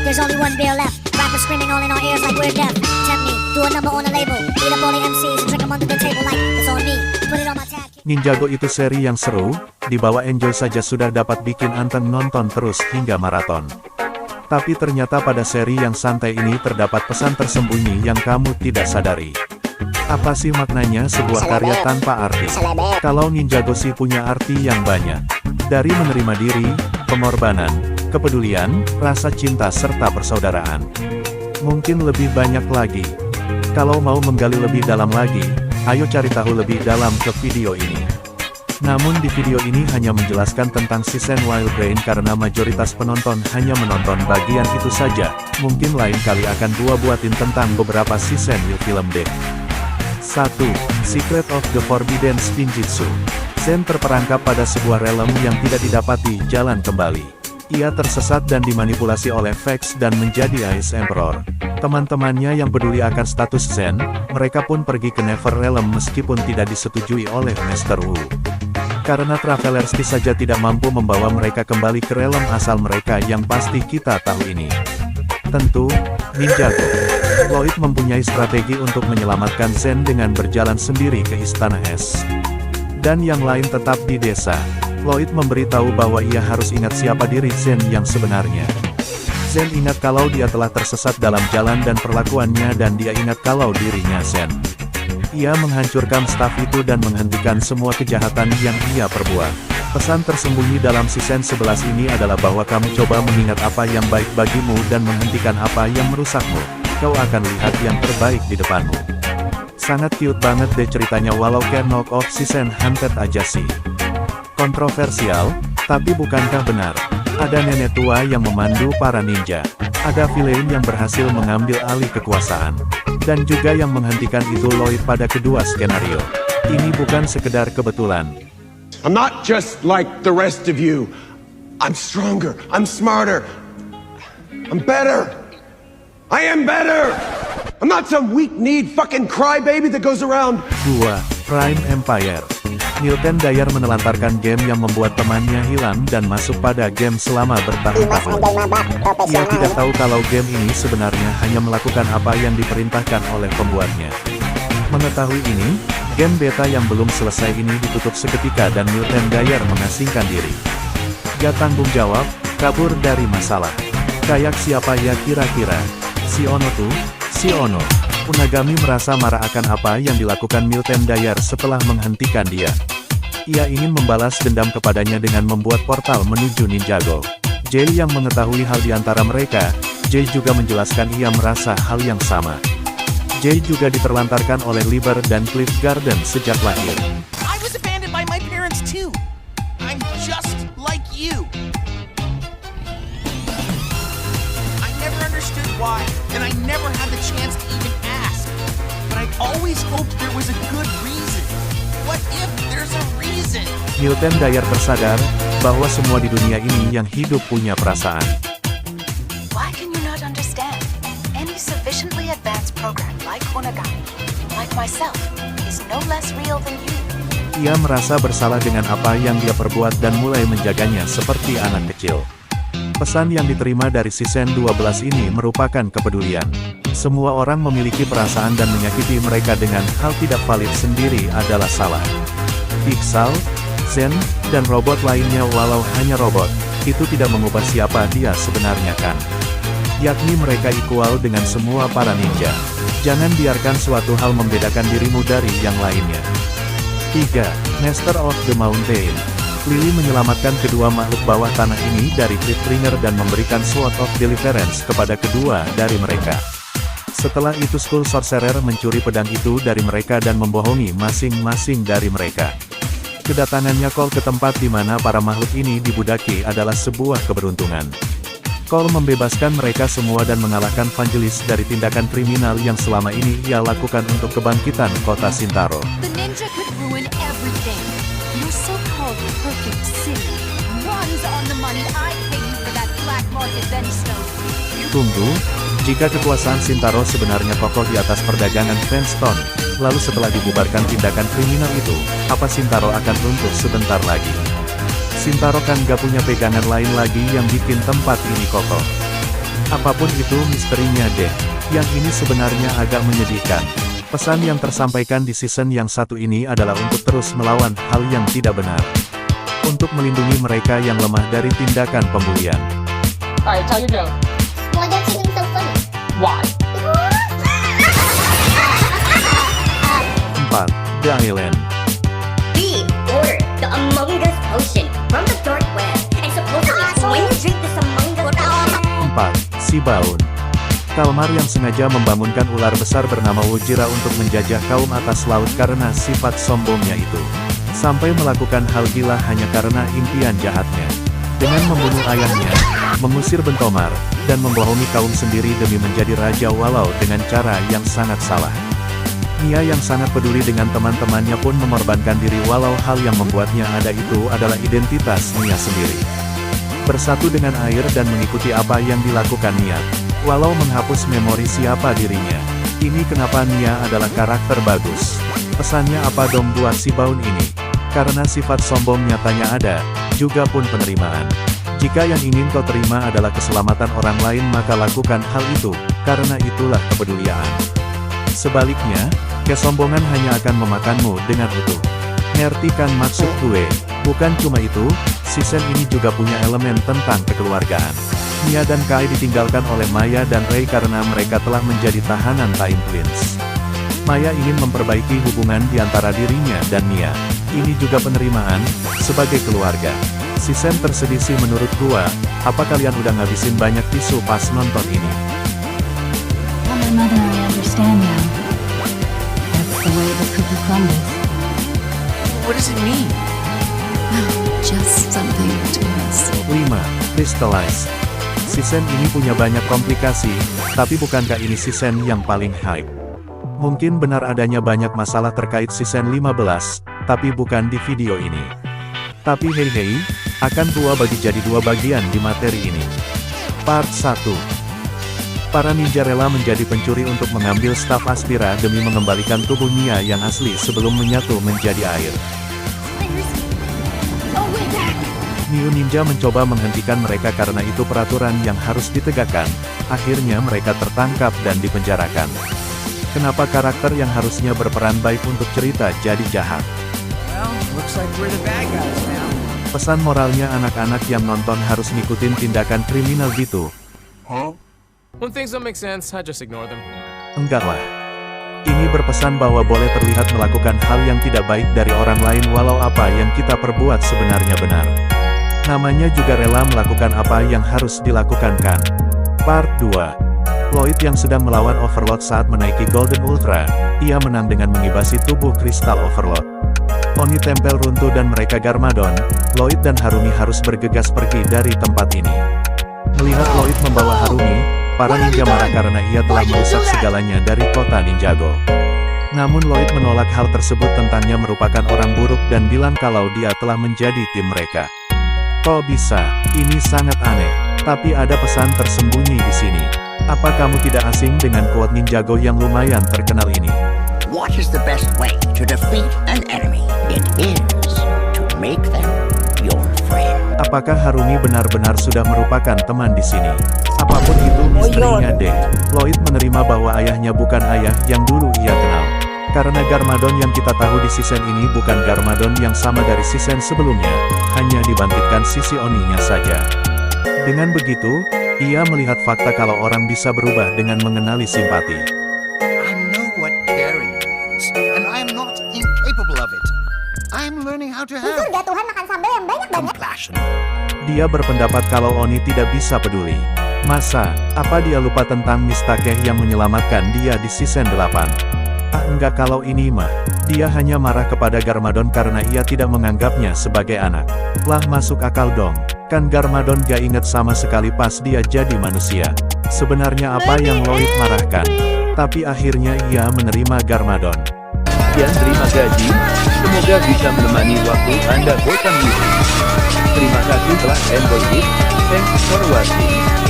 there's only one beer left. Rappers screaming all in our ears like we're deaf. Tempt me, do a number on the label. Beat up all the MCs and drink them under the table like it's on me. Put it on my tag. Ninjago itu seri yang seru, dibawa enjoy saja sudah dapat bikin anteng nonton terus hingga maraton. Tapi ternyata pada seri yang santai ini terdapat pesan tersembunyi yang kamu tidak sadari. Apa sih maknanya sebuah karya tanpa arti? Kalau Ninjago sih punya arti yang banyak. Dari menerima diri, pengorbanan, kepedulian, rasa cinta serta persaudaraan. Mungkin lebih banyak lagi. Kalau mau menggali lebih dalam lagi, ayo cari tahu lebih dalam ke video ini. Namun di video ini hanya menjelaskan tentang season Wild Brain karena mayoritas penonton hanya menonton bagian itu saja. Mungkin lain kali akan buatin tentang beberapa season film deh. 1. Secret of the Forbidden Spinjitzu. Zen terperangkap pada sebuah realm yang tidak didapati jalan kembali. Ia tersesat dan dimanipulasi oleh Vex dan menjadi Ice Emperor. Teman-temannya yang peduli akan status Zen, mereka pun pergi ke Never Realm meskipun tidak disetujui oleh Master Wu. Karena Travelerski saja tidak mampu membawa mereka kembali ke realm asal mereka yang pasti kita tahu ini. Tentu, Ninjago. Lloyd mempunyai strategi untuk menyelamatkan Zen dengan berjalan sendiri ke Istana Es. Dan yang lain tetap di desa. Lloyd memberitahu bahwa ia harus ingat siapa diri Zen yang sebenarnya. Zen ingat kalau dia telah tersesat dalam jalan dan perlakuannya dan dia ingat kalau dirinya Zen. Ia menghancurkan staf itu dan menghentikan semua kejahatan yang ia perbuat. Pesan tersembunyi dalam season 11 ini adalah bahwa kamu coba mengingat apa yang baik bagimu dan menghentikan apa yang merusakmu. Kau akan lihat yang terbaik di depanmu. Sangat cute banget deh ceritanya walau kayak knock off season Hunted aja sih. Kontroversial, tapi bukankah benar? Ada nenek tua yang memandu para ninja. Ada villain yang berhasil mengambil alih kekuasaan. Dan juga yang menghentikan itu Lloyd pada kedua skenario. Ini bukan sekedar kebetulan. I'm not just like the rest of you. I'm stronger. I'm smarter. I'm better. I am better. I'm not some weak-kneed fucking crybaby that goes around. 2. Prime Empire. Milton Dyer menelantarkan game yang membuat temannya hilang dan masuk pada game selama bertahun-tahun. Ia tidak tahu kalau game ini sebenarnya hanya melakukan apa yang diperintahkan oleh pembuatnya. Mengetahui ini, game beta yang belum selesai ini ditutup seketika dan Milton Dyer mengasingkan diri. Gak tanggung jawab, kabur dari masalah. Kayak siapa ya kira-kira? Si Ono tuh? Si Ono. Unagami merasa marah akan apa yang dilakukan Milton Dyer setelah menghentikan dia. Ia ingin membalas dendam kepadanya dengan membuat portal menuju Ninjago. Jay yang mengetahui hal di antara mereka, Jay juga menjelaskan ia merasa hal yang sama. Jay juga diterlantarkan oleh Liber dan Cliff Garden sejak lahir. I was abandoned by my parents too. I'm just like you. I never understood why, and I never had the chance to even ask. But I always hoped there was a good reason. What if there's a reason? Milton Dyer tersadar bahwa semua di dunia ini yang hidup punya perasaan. Why can you not understand? Any sufficiently advanced program like Onagami, like myself, is no less real than you. Ia merasa bersalah dengan apa yang dia perbuat dan mulai menjaganya seperti anak kecil. Pesan yang diterima dari season 12 ini merupakan kepedulian. Semua orang memiliki perasaan dan menyakiti mereka dengan hal tidak valid sendiri adalah salah. Ixal, Zen, dan robot lainnya walau hanya robot, itu tidak mengubah siapa dia sebenarnya kan. Yakni mereka equal dengan semua para ninja. Jangan biarkan suatu hal membedakan dirimu dari yang lainnya. 3. Master of the Mountain. Lily menyelamatkan kedua makhluk bawah tanah ini dari Cliffhanger dan memberikan Sword of Deliverance kepada kedua dari mereka. Setelah itu Skull Sorcerer mencuri pedang itu dari mereka dan membohongi masing-masing dari mereka. Kedatangannya Cole ke tempat di mana para makhluk ini dibudaki adalah sebuah keberuntungan. Cole membebaskan mereka semua dan mengalahkan Vangelis dari tindakan kriminal yang selama ini ia lakukan untuk kebangkitan kota Sintaro. The ninja could ruin everything. Your so-called perfect city runs on the money I pay you for that black market Venstone. Tunggu, jika kekuasaan Sintaro sebenarnya kokoh di atas perdagangan Venstone, lalu setelah dibubarkan tindakan kriminal itu, apa Sintaro akan runtuh sebentar lagi? Sintaro kan gak punya pegangan lain lagi yang bikin tempat ini kokoh. Apapun itu misterinya deh. Yang ini sebenarnya agak menyedihkan. Pesan yang tersampaikan di season yang satu ini adalah untuk terus melawan hal yang tidak benar. Untuk melindungi mereka yang lemah dari tindakan pembulian. Alright, tell your joke. Why don't you think so funny? Why? 4. The Island. B. Order the Among Us potion from the dark web. And supposedly, when you drink this Among Us potion, 4. Si Baun. Kalmar yang sengaja membangunkan ular besar bernama Wojira untuk menjajah kaum atas laut karena sifat sombongnya itu. Sampai melakukan hal gila hanya karena impian jahatnya. Dengan membunuh ayahnya, mengusir Bentomar, dan membohongi kaum sendiri demi menjadi raja walau dengan cara yang sangat salah. Nia yang sangat peduli dengan teman-temannya pun mengorbankan diri walau hal yang membuatnya ada itu adalah identitas Nia sendiri. Bersatu dengan air dan mengikuti apa yang dilakukan Nia. Walau menghapus memori siapa dirinya. Ini kenapa Nia adalah karakter bagus. Pesannya apa dong buat si Baun ini? Karena sifat sombong nyatanya ada, juga pun penerimaan. Jika yang ingin kau terima adalah keselamatan orang lain maka lakukan hal itu, karena itulah kepedulian. Sebaliknya, kesombongan hanya akan memakanmu dengan utuh. Ngerti kan maksud gue? Bukan cuma itu, season ini juga punya elemen tentang kekeluargaan. Nia dan Kai ditinggalkan oleh Maya dan Rei karena mereka telah menjadi tahanan Time Twins. Maya ingin memperbaiki hubungan di antara dirinya dan Nia. Ini juga penerimaan, sebagai keluarga. Season tersedih sih menurut gua, apa kalian udah ngabisin banyak tisu pas nonton ini? Tell my mother I understand now. That's the way the cookie crumbles. What does it mean? Just something between us. 5. Crystallize. Season ini punya banyak komplikasi, tapi bukankah ini season yang paling hype? Mungkin benar adanya banyak masalah terkait season 15, tapi bukan di video ini. Tapi hei, akan gua bagi jadi dua bagian di materi ini. Part 1. Para ninja rela menjadi pencuri untuk mengambil staf Aspira demi mengembalikan tubuh Nia yang asli sebelum menyatu menjadi air. New Ninja mencoba menghentikan mereka karena itu peraturan yang harus ditegakkan. Akhirnya mereka tertangkap dan dipenjarakan. Kenapa karakter yang harusnya berperan baik untuk cerita jadi jahat? Well, looks like we're the bad guys now. Pesan moralnya anak-anak yang nonton harus ngikutin tindakan kriminal gitu. When things don't make sense, I just ignore them. Enggak lah. Ini berpesan bahwa boleh terlihat melakukan hal yang tidak baik dari orang lain walau apa yang kita perbuat sebenarnya benar. Namanya juga rela melakukan apa yang harus dilakukan kan. Part 2. Lloyd yang sedang melawan Overlord saat menaiki Golden Ultra, ia menang dengan mengibasi tubuh kristal Overlord. Oni tempel runtuh dan mereka Garmadon, Lloyd dan Harumi harus bergegas pergi dari tempat ini. Melihat Lloyd membawa Harumi, para ninja marah karena ia telah merusak segalanya dari kota Ninjago. Namun Lloyd menolak hal tersebut tentangnya merupakan orang buruk dan bilang kalau dia telah menjadi tim mereka. Kok bisa? Ini sangat aneh. Tapi ada pesan tersembunyi di sini. Apa kamu tidak asing dengan quote Ninjago yang lumayan terkenal ini? What is the best way to defeat an enemy? It is to make them your friend. Apakah Harumi benar-benar sudah merupakan teman di sini? Apapun itu misterinya deh. Lloyd menerima bahwa ayahnya bukan ayah yang dulu ia kenal. Karena Garmadon yang kita tahu di season ini bukan Garmadon yang sama dari season sebelumnya, hanya dibangkitkan sisi Oninya saja. Dengan begitu, ia melihat fakta kalau orang bisa berubah dengan mengenali simpati. I know what caring is, and I am not incapable of it. I am learning how to have Surga Tuhan makan sambal yang banyak-banyak. compassion. Dia berpendapat kalau Oni tidak bisa peduli. Masa, apa dia lupa tentang Mistakeh yang menyelamatkan dia di season 8? Ah enggak, kalau ini mah, dia hanya marah kepada Garmadon karena ia tidak menganggapnya sebagai anak. Lah masuk akal dong, kan Garmadon gak inget sama sekali pas dia jadi manusia. Sebenarnya apa yang Lloyd marahkan? Tapi akhirnya ia menerima Garmadon. Sekian terima kasih, semoga bisa menemani waktu Anda bosan ini. Terima kasih telah enjoy it, thanks for watching.